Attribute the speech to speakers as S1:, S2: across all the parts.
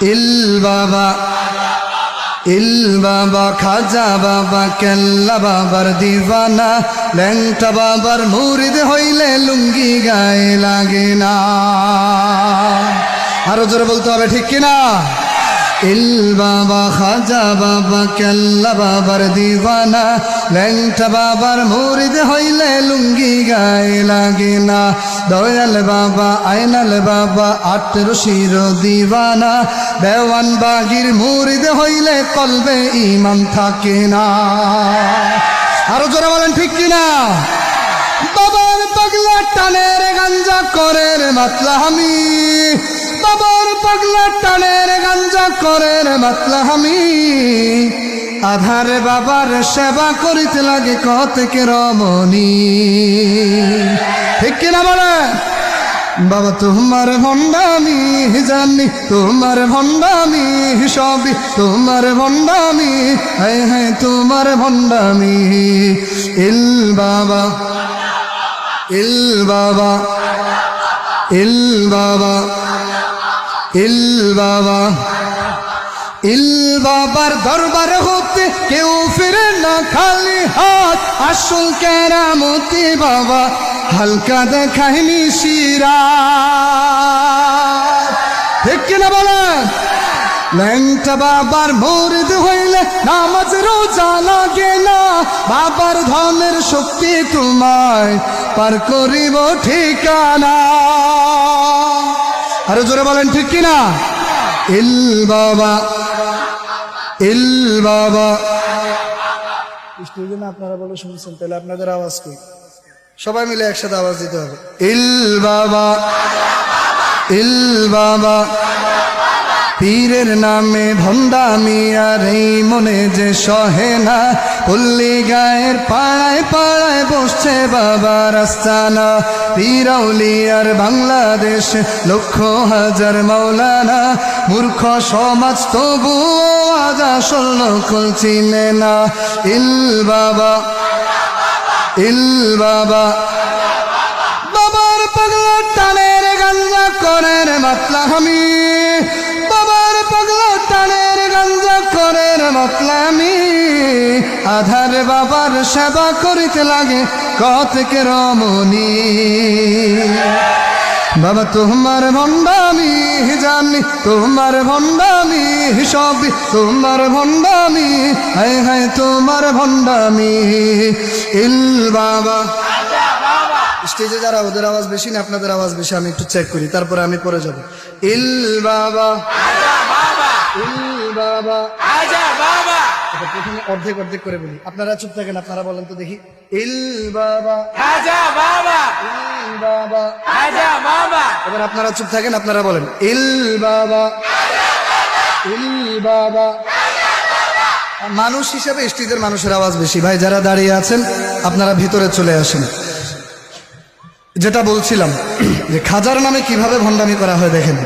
S1: ইল বাবা, ইল বাবা, খাজা বাবা, কেল্লা বাবার দিওয়ানা, ল্যাংটা বাবার মুরিদ হইলে লুঙ্গি গায়ে লাগে না। আরো জোরে বলতে হবে, ঠিক কিনা? ইল বাবা, খাজা বাবা, কেল্লা বাবার দিওয়ানা, ল্যাংটা বাবার মুরিদ হইলে লুঙ্গি গায়ে লাগে না। দয়াল বাবা, আয়নাল বাবা, আটরশির দিওয়ানা, দেওয়ান বাগির মুরিদ হইলে কলবে ঈমান থাকে না। আরো জোরে বলেন, ঠিক কিনা? বাবার পাগলা টানের গাঞ্জা করে রে মাতলামি, বাবার পাগলা টানের গাঞ্জা করে রে মাতলামি, আধারে বাবার সেবা করিতে লাগে কতকে রমণী, ঠিক কিনা বলে? বাবা তোমার ভণ্ডামি জানি, তোমার ভণ্ডামি সবই তোমার ভণ্ডামি, হ্যাঁ হ্যাঁ তোমার ভণ্ডামি। ইল বাবা, ইল বাবা, ইল বাবা, ইল বাবা, ইল বাবার দরবার হতে কেউ ফিরে না খালি হাত, আসল কেরামতি বাবা হালকা দেখায়নি শিরা, ঠিক কিনা বলে? ল্যাংটা বাবার মুরিদ হইলে নামাজ রোজা লাগে না, বাবার ধনের শক্তি তোমায় পার করিব ঠিকানা। আরো জোরে বলেন, ঠিক কিনা? ইল বাবা, ইল বাবা। আপনারা বলে শুনছেন, তাহলে আপনাদের আওয়াজ কি? সবাই মিলে একসাথে আওয়াজ দিতে হবে। ইল বাবা, ইল বাবা, পীরের নামে ভণ্ডামি আর এই মনে যে সহে না, পল্লী গায়ের পাড়ায় পাড়ায় বসছে বাবার আস্তানা, পীর আউলিয়ার বাংলাদেশ লক্ষ হাজার মাওলানা, মূর্খ সমাজ তবুও আজ আসল নকল চিনে না। ইল বাবা, ইল বাবা, বাবার পাগলা টানের গাঞ্জা করে রে মাতলামি, বাবার পাগলা টানের গাঞ্জা করে রে মাতলামি, আধারে বাবার সেবা করিতে লাগে কতকে রমণী। বাবা তোমার ভণ্ডামি জানি, তোমার ভণ্ডামি সবই তোমার ভণ্ডামি, হায় হায় তোমার ভণ্ডামি। ইল বাবা। স্টেজে যারা, ওদের আওয়াজ বেশি না আপনাদের আওয়াজ বেশি? আমি একটু চেক করি, তারপরে আমি পরে যাব। ইল বাবা, ইল বাবা, প্রথমে অর্ধেক অর্ধেক করে বলি, আপনারা চুপ থাকেন, আপনারা বলেন তো দেখি। ইল বাবা, ইল বাবা, এবার আপনারা চুপ থাকেন, আপনারা বলেন ইল বাবা, ইল বাবা। মানুষ হিসাবে স্টেজের মানুষের আওয়াজ বেশি। ভাই যারা দাঁড়িয়ে আছেন আপনারা ভিতরে চলে আসেন। যেটা বলছিলাম যে খাজার নামে কিভাবে ভণ্ডামি করা হয় দেখেন।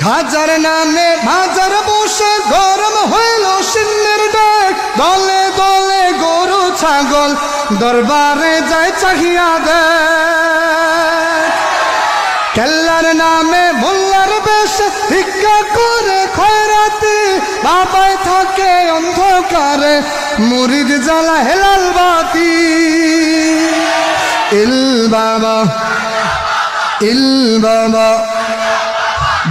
S1: খাজার নামে মাজার বসে গরম হইল সিন্নের ডাক, দলে দলে গরু ছাগল দরবারে যায় চাহিয়া দেখ, কেল্লার নামে মোল্লার বেশ ভিক্ষা করে খয়রাতি, বাবায় থাকে অন্ধকারে মুরিদ জ্বালা হেলাল বাতি। ইল বাবা, ইল বাবা,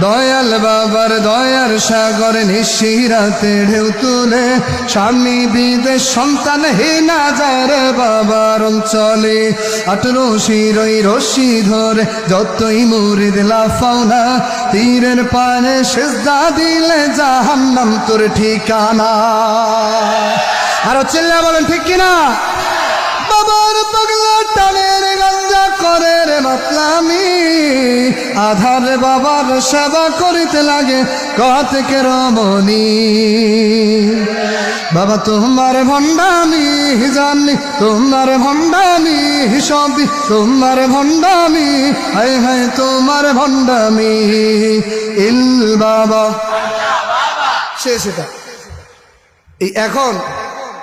S1: দয়াল বাবার দয়ার সাগর নিশিরাতে ঢেউ তুলে, স্বামী বিদেশ সন্তান হেনা যায় রে বাবার অঞ্চলে, 18 ওই রশি ধরে যতই মুরিদ লাফাও না, তীরের পানে সেজদা দিলে জাহান্নাম তোর ঠিকানা। আরো চিল্লা বলেন, ঠিক কিনা? বাবার পাগলা টানের গাঞ্জা করে রে মাতলামি, আধারে বাবার সেবা করিতে লাগে কতকে রমণী। বাবা তোমার ভণ্ডামি জানি, তোমার ভণ্ডামি সবই তোমার ভণ্ডামি, হায় হায় তোমার ভণ্ডামি। ইল বাবা। শেষ এটা। এই এখন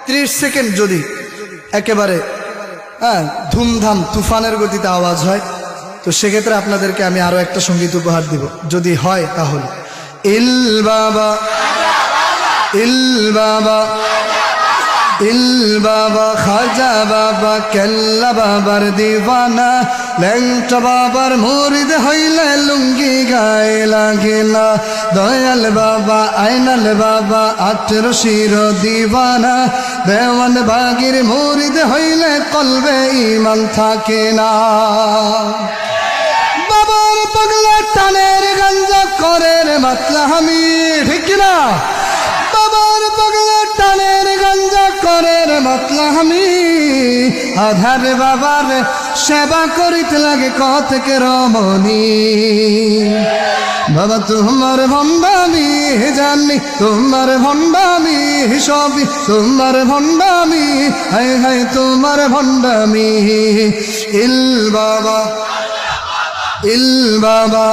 S1: 30 সেকেন্ড যদি একেবারে ধুমধাম তুফানের গতিতে আওয়াজ হয়, তো সেক্ষেত্রে আপনাদেরকে আমি আরো একটা সঙ্গীত উপহার দিব, যদি হয় তাহলে। ইল বাবা ইল বাবা ইল বাবা খাজা বাবা কেল্লা বাবার দিওয়ানা ল্যাংটা বাবার মুরিদ হইলে লুঙ্গি গায়ে লাগে না দয়াল বাবা আইনাল বাবা আটের শির দিওয়ানা দেওয়ান বাগির মুরিদ হইলে কলবে ঈমান থাকে না বাবার পাগলা টানের গাঞ্জা করে রে মাতলা আমি ঠিক না বাবার পাগলা টানের গাঞ্জা করে রে মাতলা আমি আধার বাবার সেবা করিতে লাগে কতকে রমণী বাবা তোমার ভণ্ডামি জানি তোমার ভণ্ডামি সবই তোমার ভণ্ডামি হায় হায় তোমার ভণ্ডামি ইল বাবা ইল বাবা